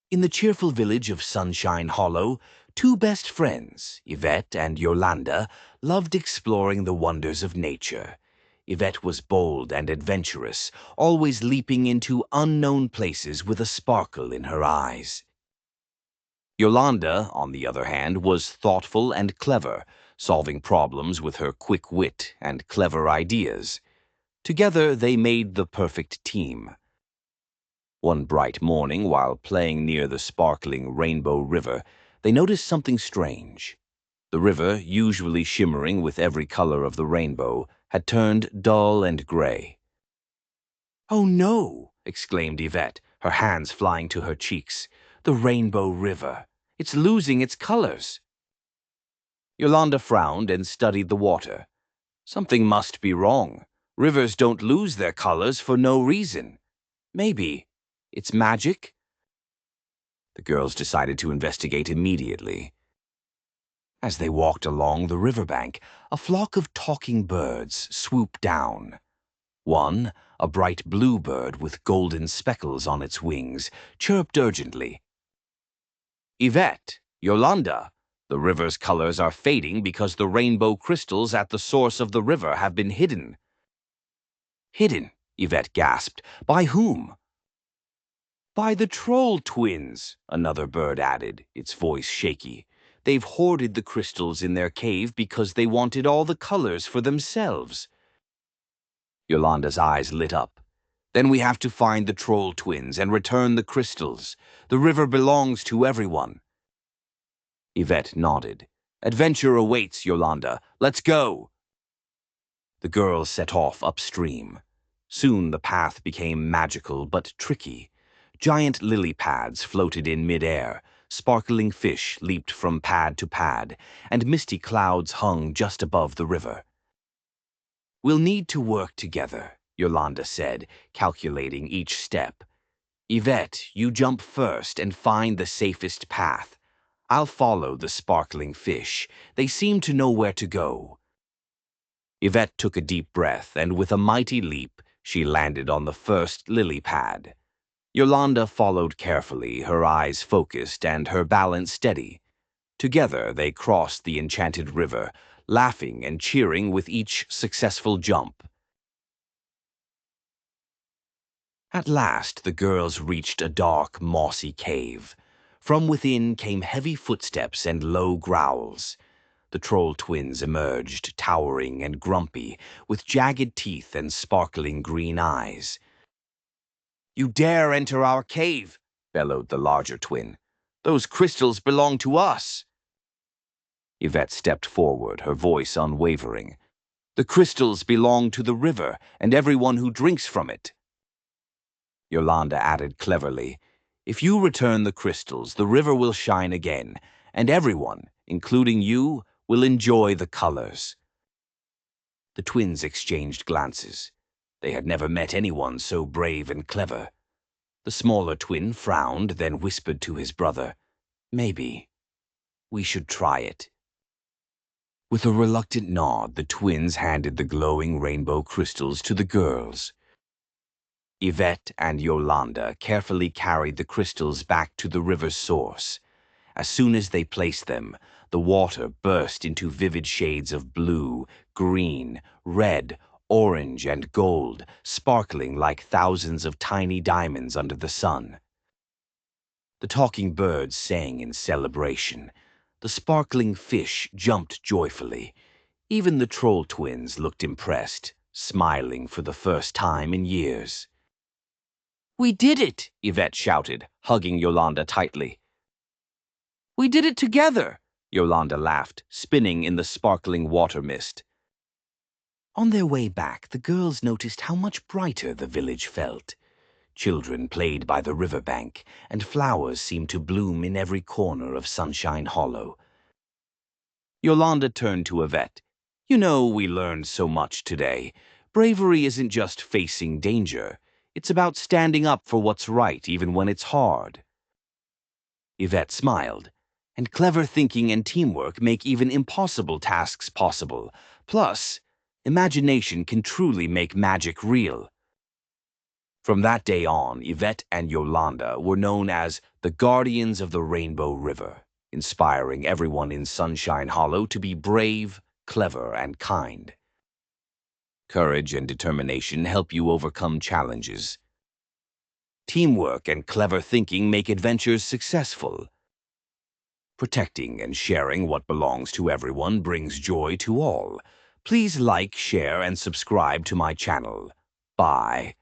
In the cheerful village of Sunshine Hollow, two best friends, Yvette and Yolanda, loved exploring the wonders of nature. Yvette was bold and adventurous, always leaping into unknown places with a sparkle in her eyes. Yolanda, on the other hand, was thoughtful and clever, solving problems with her quick wit and clever ideas. Together, they made the perfect team. One bright morning, while playing near the sparkling Rainbow River, they noticed something strange. The river, usually shimmering with every color of the rainbow, had turned dull and gray. "Oh no!" exclaimed Yvette, her hands flying to her cheeks. "The Rainbow River! It's losing its colors!" Yolanda frowned and studied the water. Something must be wrong. Rivers don't lose their colors for no reason. Maybe it's magic? The girls decided to investigate immediately. As they walked along the riverbank, a flock of talking birds swooped down. One, a bright blue bird with golden speckles on its wings, chirped urgently. "Yvette, Yolanda, the river's colors are fading because the rainbow crystals at the source of the river have been hidden." "Hidden?" Yvette gasped. "By whom?" "By the troll twins," another bird added, its voice shaky. "They've hoarded the crystals in their cave because they wanted all the colors for themselves." Yolanda's eyes lit up. "Then we have to find the troll twins and return the crystals. The river belongs to everyone." Yvette nodded. "Adventure awaits, Yolanda. Let's go." The girls set off upstream. Soon the path became magical but tricky. Giant lily pads floated in midair, sparkling fish leaped from pad to pad, and misty clouds hung just above the river. "We'll need to work together," Yolanda said, calculating each step. "Yvette, you jump first and find the safest path. I'll follow the sparkling fish. They seem to know where to go." Yvette took a deep breath, and with a mighty leap, she landed on the first lily pad. Yolanda followed carefully, her eyes focused and her balance steady. Together they crossed the enchanted river, laughing and cheering with each successful jump. At last the girls reached a dark, mossy cave. From within came heavy footsteps and low growls. The troll twins emerged, towering and grumpy, with jagged teeth and sparkling green eyes. "You dare enter our cave!" bellowed the larger twin. "Those crystals belong to us!" Yvette stepped forward, her voice unwavering. "The crystals belong to the river and everyone who drinks from it." Yolanda added cleverly, "If you return the crystals, the river will shine again, and everyone, including you, will enjoy the colors." The twins exchanged glances. They had never met anyone so brave and clever. The smaller twin frowned, then whispered to his brother, "Maybe we should try it." With a reluctant nod, the twins handed the glowing rainbow crystals to the girls. Yvette and Yolanda carefully carried the crystals back to the river's source. As soon as they placed them, the water burst into vivid shades of blue, green, red, orange, and gold, sparkling like thousands of tiny diamonds under the sun. The talking birds sang in celebration. The sparkling fish jumped joyfully. Even the troll twins looked impressed, smiling for the first time in years. "We did it!" Yvette shouted, hugging Yolanda tightly. "We did it together!" Yolanda laughed, spinning in the sparkling water mist. On their way back, the girls noticed how much brighter the village felt. Children played by the riverbank, and flowers seemed to bloom in every corner of Sunshine Hollow. Yolanda turned to Yvette. "You know, we learned so much today. Bravery isn't just facing danger. It's about standing up for what's right, even when it's hard." Yvette smiled. "And clever thinking and teamwork make even impossible tasks possible. Plus, imagination can truly make magic real." From that day on, Yvette and Yolanda were known as the guardians of the Rainbow River, inspiring everyone in Sunshine Hollow to be brave, clever, and kind. Courage and determination help you overcome challenges. Teamwork and clever thinking make adventures successful. Protecting and sharing what belongs to everyone brings joy to all. Please like, share, and subscribe to my channel. Bye.